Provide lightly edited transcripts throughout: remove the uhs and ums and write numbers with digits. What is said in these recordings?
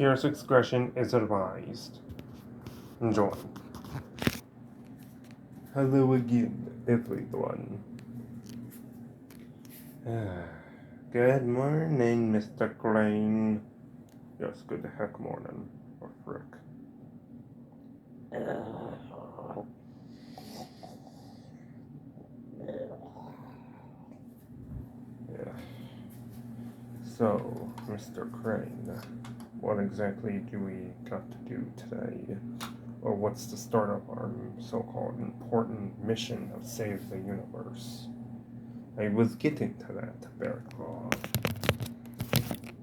Fierce expression is advised. Enjoy. Hello again, everyone. Good morning, Mr. Crane. Yes, good the heck morning, or frick. Yeah. So, Mr. Crane, what exactly do we got to do today? Or what's the start of our so-called important mission of Save the Universe? I was getting to that, Bearclaw.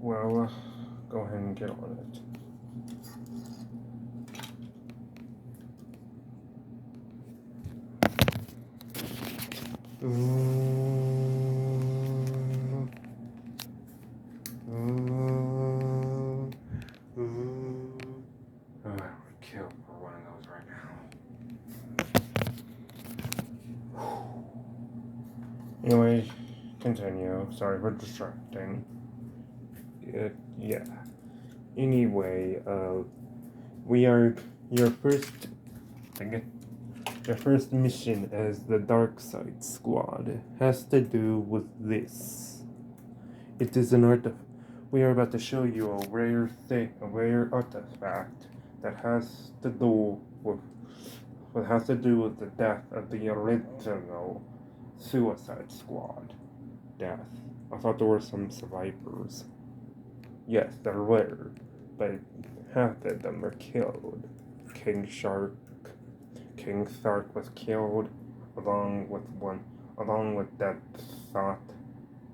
Well, go ahead and get on it. I would kill for one of those right now. Anyway, continue. Sorry for distracting. Yeah. Anyway, we are your first. Your first mission as the Dark Side Squad has to do with this. It is an artifact. We are about to show you a rare artifact that has to do with the death of the original Suicide Squad. Death. I thought there were some survivors. Yes, there were, but half of them were killed. King Shark was killed, along with Deathshot,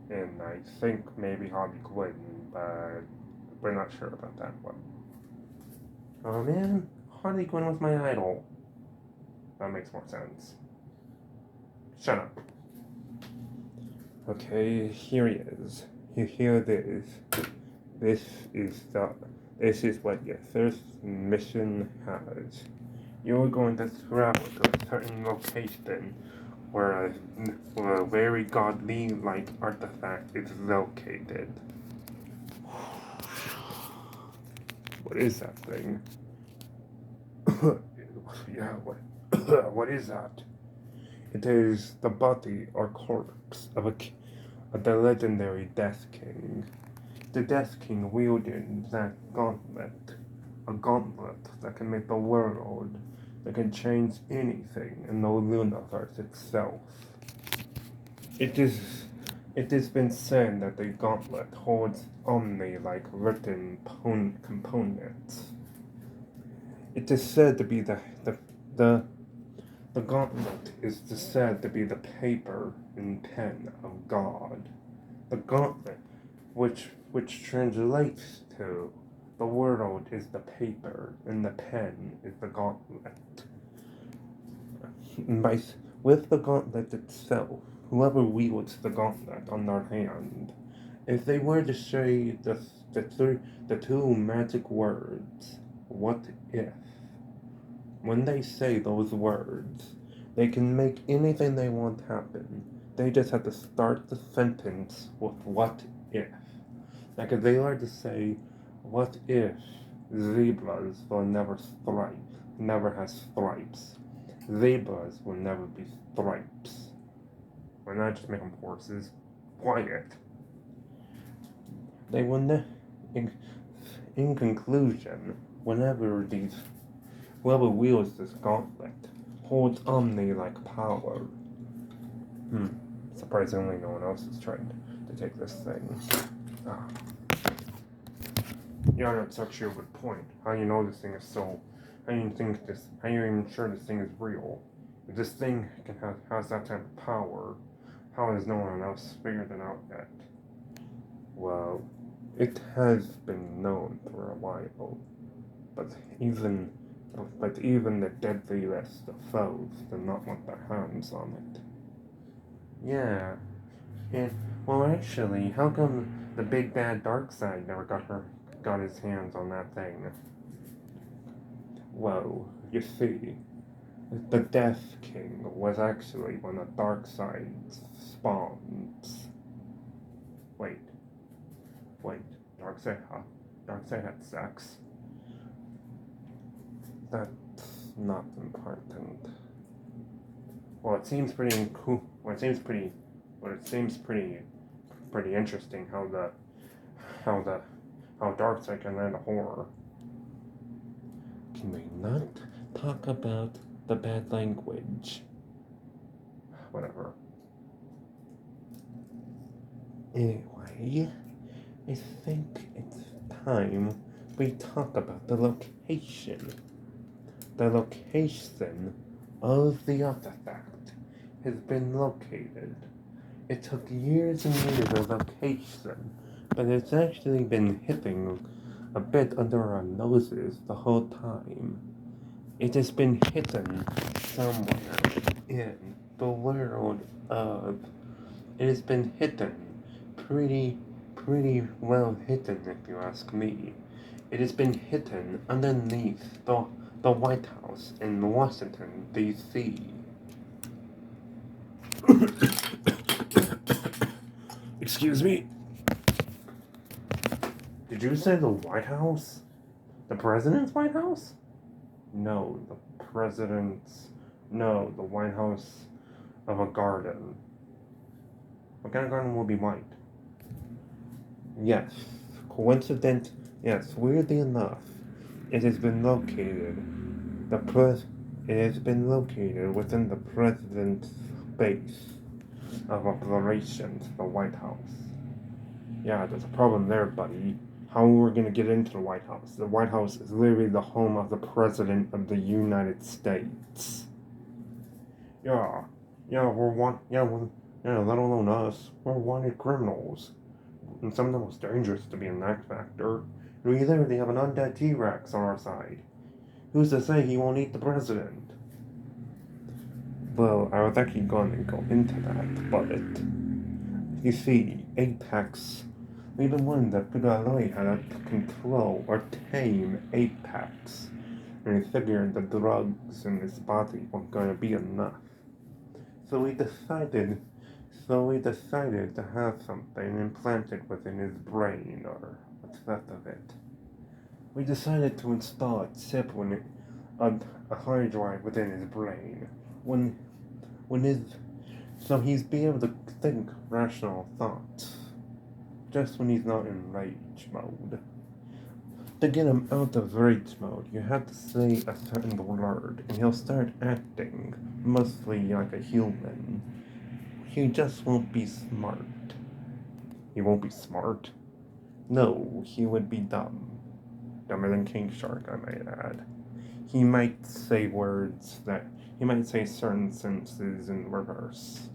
and I think maybe Harley Quinn, but we're not sure about that one. Oh man, Harley Quinn was my idol. That makes more sense. Shut up. Okay, here he is. You hear this. This is what your first mission has. You're going to travel to a certain location where a very godly-like artifact is located. What is that thing? Yeah, what is that? It is the body or corpse of the legendary Death King. The Death King wielded that gauntlet. A gauntlet that can make the world, that can change anything in the universe itself. It has been said that the gauntlet holds Omni-like written components. It is said to be the gauntlet is said to be the paper and pen of God. The gauntlet, which translates to the world is the paper and the pen is the gauntlet. With the gauntlet itself, whoever wields the gauntlet on their hand, if they were to say the two magic words, what if? When they say those words, they can make anything they want happen. They just have to start the sentence with what if. Like if they were to say, what if zebras will never have stripes? Zebras will never be stripes. Why not just make them horses? Quiet. They will in conclusion, whoever wields this gauntlet holds Omni-like power. Surprisingly, no one else is trying to take this thing. Yeah, that's actually a good point. How you know this thing is so? How you even sure this thing is real? If this thing has that type of power, how has no one else figured it out yet? Well, it has been known for a while, but even the deadliest of foes do not want their hands on it. Yeah, and well, actually, how come the big bad Darkseid never got his hands on that thing? Well, you see, the Death King was actually one of Darkseid's spawns. Wait, Darkseid, huh? Darkseid had sex. That's not important. Well, it seems pretty cool. Well, it seems pretty interesting how the how Darkseid can land a horror. Can we not talk about the bad language? Whatever. Anyway, I think it's time we talk about the location. The location of the artifact has been located. It took years and years of location, but it's actually been hitting a bit under our noses the whole time. It has been hidden somewhere in the world of. It has been hidden, pretty well hidden if you ask me. It has been hidden underneath the White House in Washington, D.C. Excuse me? Did you say the White House? The President's White House? No, the President's. No, the White House of a garden. What kind of garden will be white? Yes. Coincident? Yes, weirdly enough, it has been located. It has been located within the President's base of operations, the White House. Yeah, there's a problem there, buddy. How are we gonna get into the White House? The White House is literally the home of the President of the United States. Yeah, let alone us. We're wanted criminals. And some of the most dangerous to be in that factor. We literally have an undead T-Rex on our side. Who's to say he won't eat the president? Well, I was actually going to go into that, but you see, Apex, we've been wanting to figure out how to control or tame Apex. And we figured the drugs in his body weren't going to be enough. So we decided to have something implanted within his brain, or what's left of it. We decided to install a chip a hard drive within his brain. So he's be able to think rational thoughts. Just when he's not in rage mode. To get him out of rage mode, you have to say a certain word, and he'll start acting mostly like a human. He just won't be smart. He won't be smart? No, he would be dumb. Dumber than King Shark, I might add. He might say certain sentences in reverse.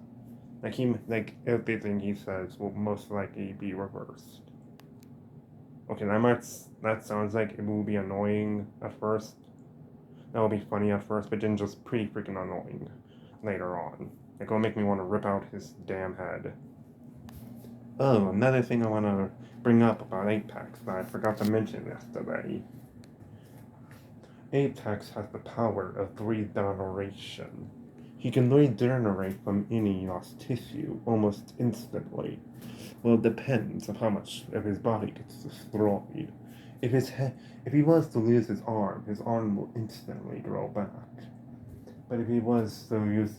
Like everything he says will most likely be reversed. Okay, that sounds like it will be annoying at first. That will be funny at first, but then just pretty freaking annoying later on. It'll make me want to rip out his damn head. Oh, another thing I want to bring up about Apex that I forgot to mention yesterday. Apex has the power of regeneration. He can regenerate from any lost tissue almost instantly. Well, it depends on how much of his body gets destroyed. If he was to lose his arm will instantly grow back. But if he was to lose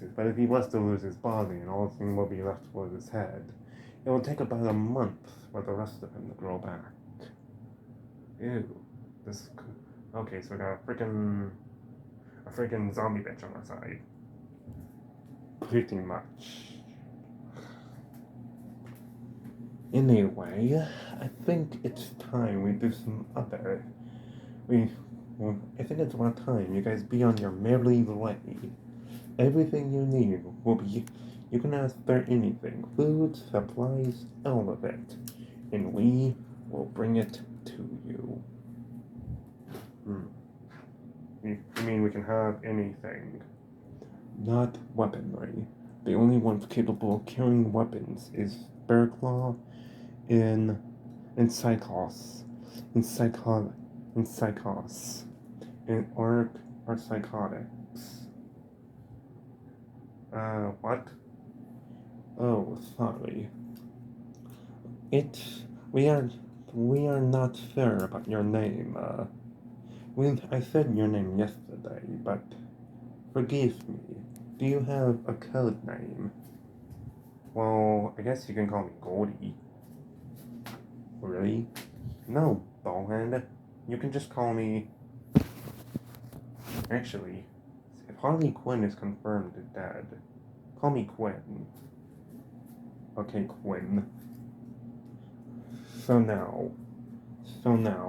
his body and all thing will be left was his head, it will take about a month for the rest of him to grow back. Ew. Okay, so we got a freaking zombie bitch on our side. Pretty much. Anyway, I think it's time we do some other. I think it's about time you guys be on your merry way. Everything you need will be. You can ask for anything, food, supplies, all of it, and we will bring it to you. You mean we can have anything? Not weaponry. The only ones capable of carrying weapons is Bearclaw in Psychos. And Ark are psychotics. What? Oh, sorry. We had we are not fair about your name. I said your name yesterday, but forgive me. Do you have a code name? Well, I guess you can call me Goldie. Really? No, Ballhead. You can just call me. Actually, if Harley Quinn is confirmed dead, call me Quinn. Okay, Quinn. So now,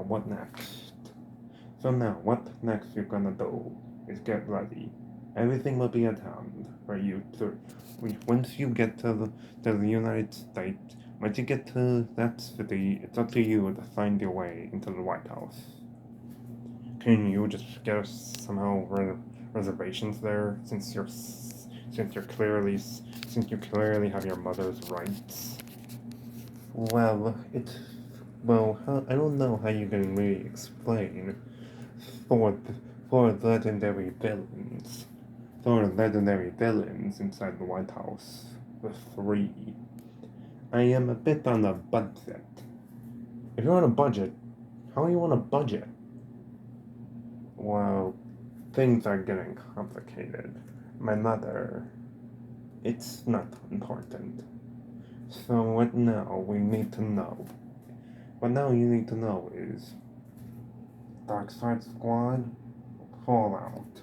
what next? So now, what next you're gonna do is get ready. Everything will be at hand for you to. Once you get to the United States, once you get to that city, it's up to you to find your way into the White House. Can you just get us somehow reservations there, since you clearly have your mother's rights? Well, I don't know how you can really explain for for legendary villains, inside the White House. The three. I am a bit on a budget. If you're on a budget, how are you on a budget? Well, things are getting complicated. My mother, it's not important. So what now we need to know? What now you need to know is Darkseid Squad, Fallout.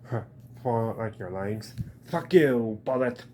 Huh, Fallout like your legs? Fuck you, Bullet!